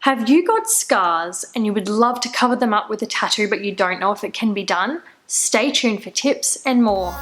Have you got scars and you would love to cover them up with a tattoo but you don't know if it can be done? Stay tuned for tips and more.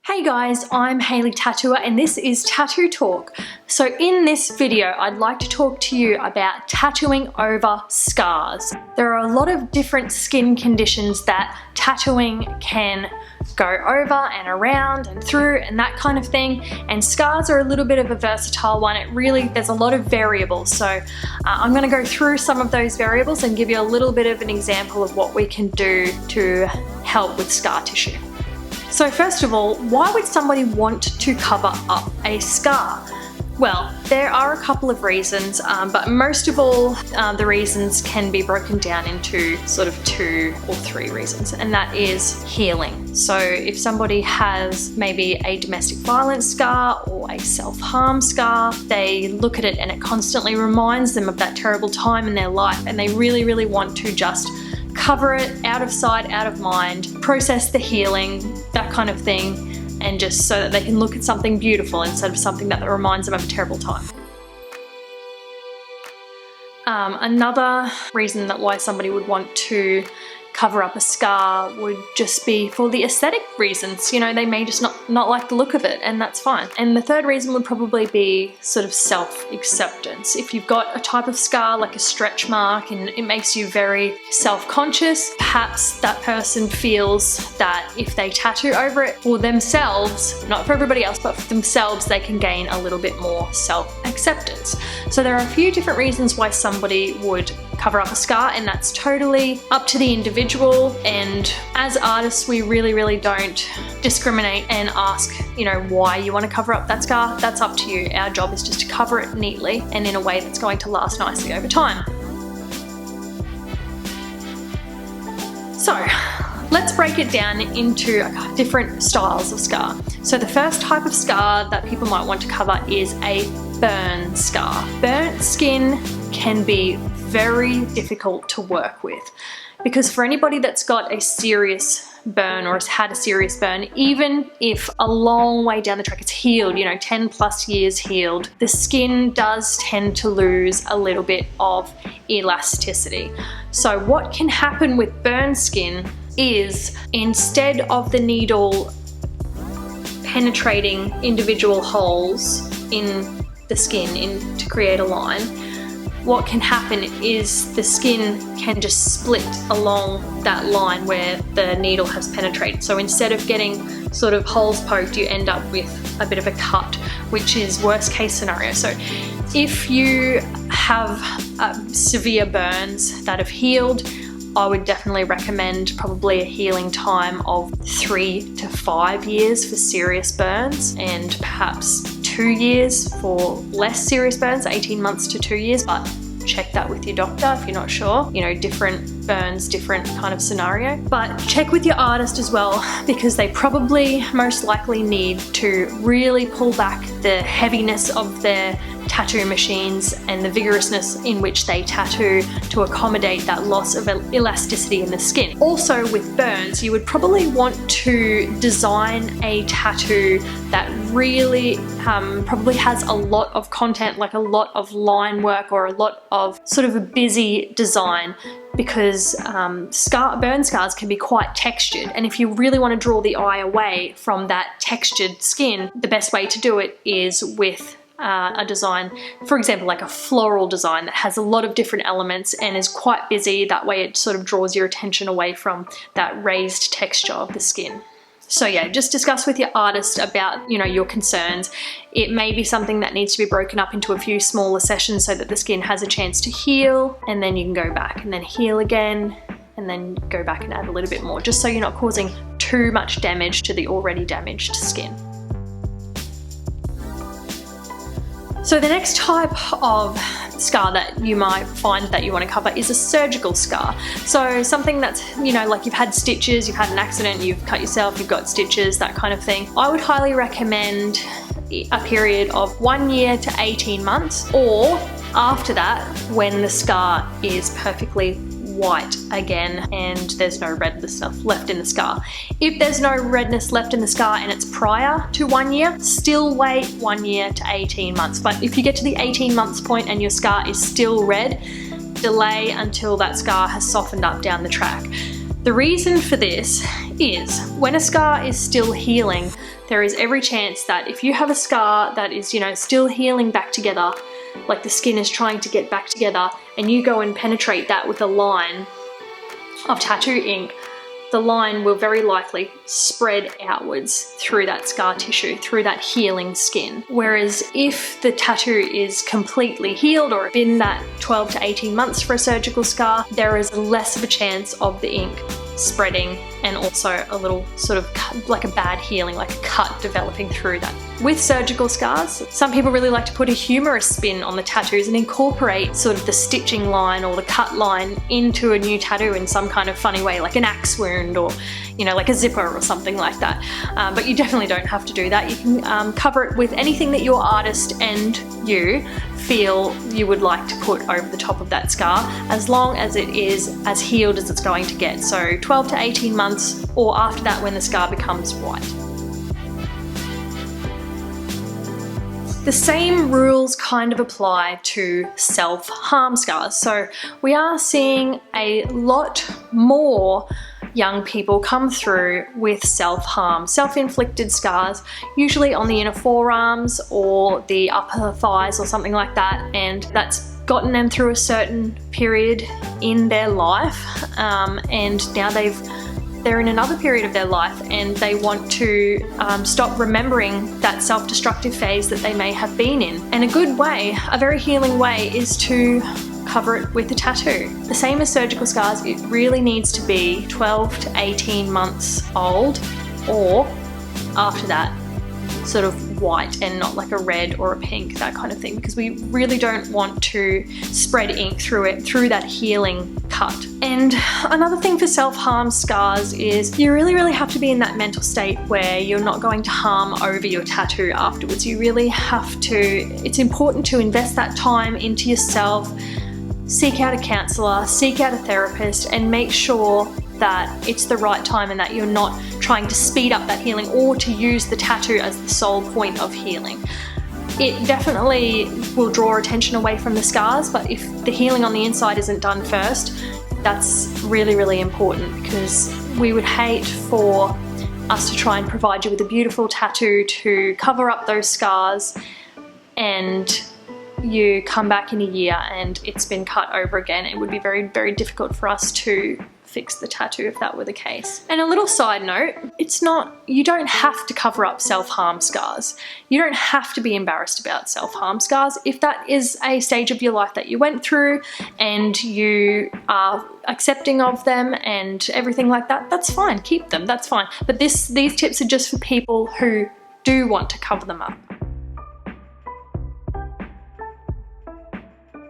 Hey guys, I'm Hayley Tattooer and this is Tattoo Talk. So in this video, I'd like to talk to you about tattooing over scars. There are a lot of different skin conditions that tattooing can go over and around and through and that kind of thing, and scars are a little bit of a versatile one. There's a lot of variables, so I'm going to go through some of those variables and give you a little bit of an example of what we can do to help with scar tissue. So first of all, why would somebody want to cover up a scar? Well, there are a couple of reasons, but most of all, the reasons can be broken down into sort of 2 or 3 reasons, and that is healing. So if somebody has maybe a domestic violence scar or a self-harm scar, they look at it and it constantly reminds them of that terrible time in their life, and they really, really want to just cover it out of sight, out of mind, process the healing, that kind of thing, and just so that they can look at something beautiful instead of something that reminds them of a terrible time. Another reason that why somebody would want to cover up a scar would just be for the aesthetic reasons. You know, they may just not like the look of it, and that's fine. And the third reason would probably be sort of self-acceptance. If you've got a type of scar like a stretch mark and it makes you very self-conscious, perhaps that person feels that if they tattoo over it for themselves, not for everybody else, but for themselves, they can gain a little bit more self-acceptance. So there are a few different reasons why somebody would cover up a scar, and that's totally up to the individual. And as artists, we really don't discriminate and ask, you know, why you want to cover up that scar. That's up to you. Our job is just to cover it neatly and in a way that's going to last nicely over time. So let's break it down into different styles of scar. So the first type of scar that people might want to cover is a burn scar. Burnt skin can be very difficult to work with, because for anybody that's got a serious burn or has had a serious burn, even if a long way down the track it's healed, you know, 10+ years healed, the skin does tend to lose a little bit of elasticity. So what can happen with burn skin is, instead of the needle penetrating individual holes in the skin to create a line, what can happen is the skin can just split along that line where the needle has penetrated. So instead of getting sort of holes poked, you end up with a bit of a cut, which is worst case scenario. So if you have severe burns that have healed, I would definitely recommend probably a healing time of 3 to 5 years for serious burns, and perhaps 2 years for less serious burns, 18 months to 2 years, but check that with your doctor if you're not sure. You know, different burns, different kind of scenario. But check with your artist as well, because they probably most likely need to really pull back the heaviness of their tattoo machines and the vigorousness in which they tattoo to accommodate that loss of elasticity in the skin. Also with burns, you would probably want to design a tattoo that really probably has a lot of content, like a lot of line work or a lot of sort of a busy design, because burn scars can be quite textured, and if you really want to draw the eye away from that textured skin, the best way to do it is with a design, for example, like a floral design that has a lot of different elements and is quite busy. That way it sort of draws your attention away from that raised texture of the skin. So yeah, just discuss with your artist about, you know, your concerns. It may be something that needs to be broken up into a few smaller sessions so that the skin has a chance to heal, and then you can go back and then heal again, and then go back and add a little bit more, just so you're not causing too much damage to the already damaged skin. So the next type of scar that you might find that you want to cover is a surgical scar. So something that's, you know, like you've had stitches, you've had an accident, you've cut yourself, you've got stitches, that kind of thing. I would highly recommend a period of 1 year to 18 months, or after that when the scar is perfectly white again and there's no redness left in the scar. If there's no redness left in the scar and it's prior to 1 year, still wait 1 year to 18 months. But if you get to the 18 months point and your scar is still red, delay until that scar has softened up down the track. The reason for this is when a scar is still healing, there is every chance that if you have a scar that is, still healing back together, like the skin is trying to get back together, and you go and penetrate that with a line of tattoo ink, the line will very likely spread outwards through that scar tissue, through that healing skin. Whereas if the tattoo is completely healed or been that 12 to 18 months for a surgical scar, there is less of a chance of the ink spreading and also a little sort of like a bad healing, like a cut developing through that. With surgical scars, some people really like to put a humorous spin on the tattoos and incorporate sort of the stitching line or the cut line into a new tattoo in some kind of funny way, like an axe wound or, like a zipper or something like that. But you definitely don't have to do that. You can cover it with anything that your artist and you feel you would like to put over the top of that scar, as long as it is as healed as it's going to get. So 12 to 18 months, or after that when the scar becomes white. The same rules kind of apply to self-harm scars. So we are seeing a lot more young people come through with self-harm, self-inflicted scars, usually on the inner forearms or the upper thighs or something like that, and that's gotten them through a certain period in their life, and now they're in another period of their life and they want to stop remembering that self-destructive phase that they may have been in. And a good way, a very healing way, is to cover it with a tattoo. The same as surgical scars, it really needs to be 12 to 18 months old, or after that, sort of white and not like a red or a pink, that kind of thing, because we really don't want to spread ink through it, through that healing cut. And another thing for self-harm scars is you really have to be in that mental state where you're not going to harm over your tattoo afterwards. You really have to, it's important to invest that time into yourself, seek out a counsellor, seek out a therapist, and make sure that it's the right time and that you're not trying to speed up that healing or to use the tattoo as the sole point of healing. It definitely will draw attention away from the scars, but if the healing on the inside isn't done first, that's really important, because we would hate for us to try and provide you with a beautiful tattoo to cover up those scars and you come back in a year and it's been cut over again. It would be very difficult for us to fix the tattoo if that were the case. And a little side note, you don't have to cover up self-harm scars. You don't have to be embarrassed about self-harm scars. If that is a stage of your life that you went through and you are accepting of them and everything like that, that's fine, keep them, that's fine. But these tips are just for people who do want to cover them up.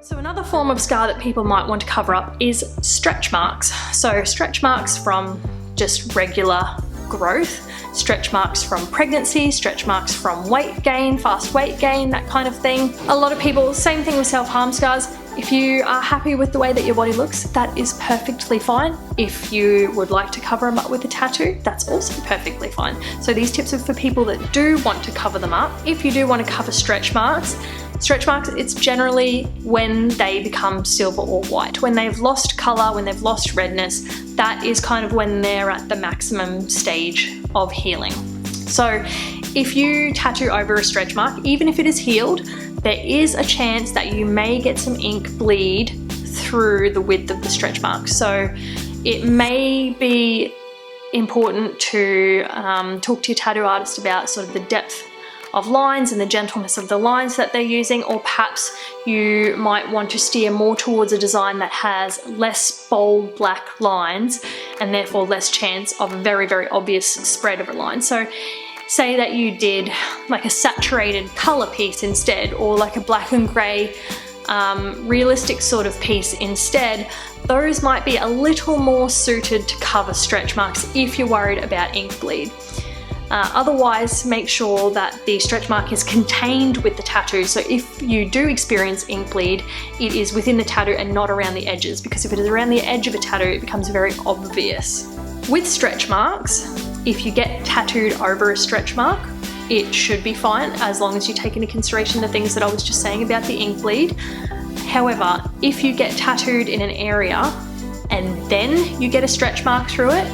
So another form of scar that people might want to cover up is stretch marks. So stretch marks from just regular growth, stretch marks from pregnancy, stretch marks from weight gain, fast weight gain, that kind of thing. A lot of people, same thing with self-harm scars. If you are happy with the way that your body looks, that is perfectly fine. If you would like to cover them up with a tattoo, that's also perfectly fine. So these tips are for people that do want to cover them up. If you do want to cover stretch marks, it's generally when they become silver or white. When they've lost colour, when they've lost redness, that is kind of when they're at the maximum stage of healing. So if you tattoo over a stretch mark, even if it is healed, there is a chance that you may get some ink bleed through the width of the stretch mark. So it may be important to talk to your tattoo artist about sort of the depth of lines and the gentleness of the lines that they're using, or perhaps you might want to steer more towards a design that has less bold black lines and therefore less chance of a very obvious spread of a line. So say that you did like a saturated color piece instead, or like a black and gray realistic sort of piece instead, those might be a little more suited to cover stretch marks if you're worried about ink bleed. Otherwise, make sure that the stretch mark is contained with the tattoo. So if you do experience ink bleed, it is within the tattoo and not around the edges, because if it is around the edge of a tattoo, it becomes very obvious. With stretch marks, if you get tattooed over a stretch mark, it should be fine as long as you take into consideration the things that I was just saying about the ink bleed. However, if you get tattooed in an area and then you get a stretch mark through it,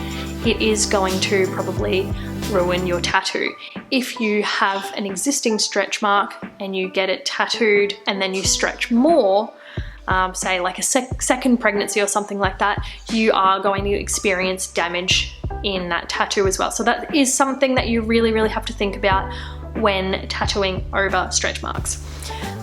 it is going to probably ruin your tattoo. If you have an existing stretch mark and you get it tattooed and then you stretch more, say like a second pregnancy or something like that, you are going to experience damage in that tattoo as well. So that is something that you really, really have to think about when tattooing over stretch marks.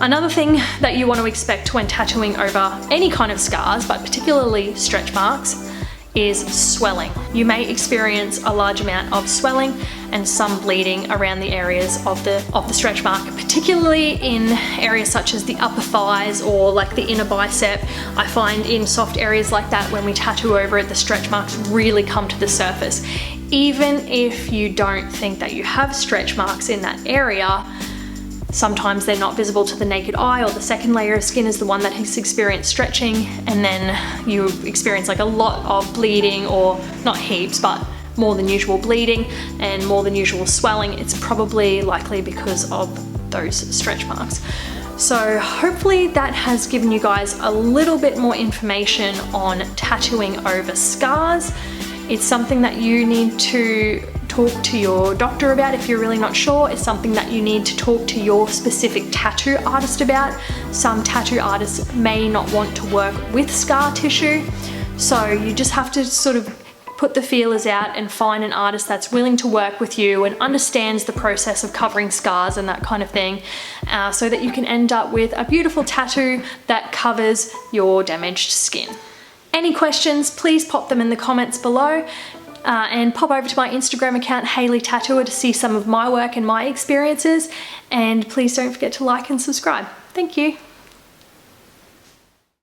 Another thing that you want to expect when tattooing over any kind of scars, but particularly stretch marks, is swelling. You may experience a large amount of swelling and some bleeding around the areas of the stretch mark, particularly in areas such as the upper thighs or like the inner bicep. I find in soft areas like that, when we tattoo over it, the stretch marks really come to the surface. Even if you don't think that you have stretch marks in that area, sometimes they're not visible to the naked eye, or the second layer of skin is the one that has experienced stretching, and then you experience like a lot of bleeding, or not heaps, but more than usual bleeding and more than usual swelling. It's probably likely because of those stretch marks. So hopefully that has given you guys a little bit more information on tattooing over scars. It's something that you need to talk to your doctor about if you're really not sure. It's something that you need to talk to your specific tattoo artist about. Some tattoo artists may not want to work with scar tissue, so you just have to sort of put the feelers out and find an artist that's willing to work with you and understands the process of covering scars and that kind of thing, so that you can end up with a beautiful tattoo that covers your damaged skin. Any questions, please pop them in the comments below. And pop over to my Instagram account, Hayley Tattooer, to see some of my work and my experiences. And please don't forget to like and subscribe. Thank you.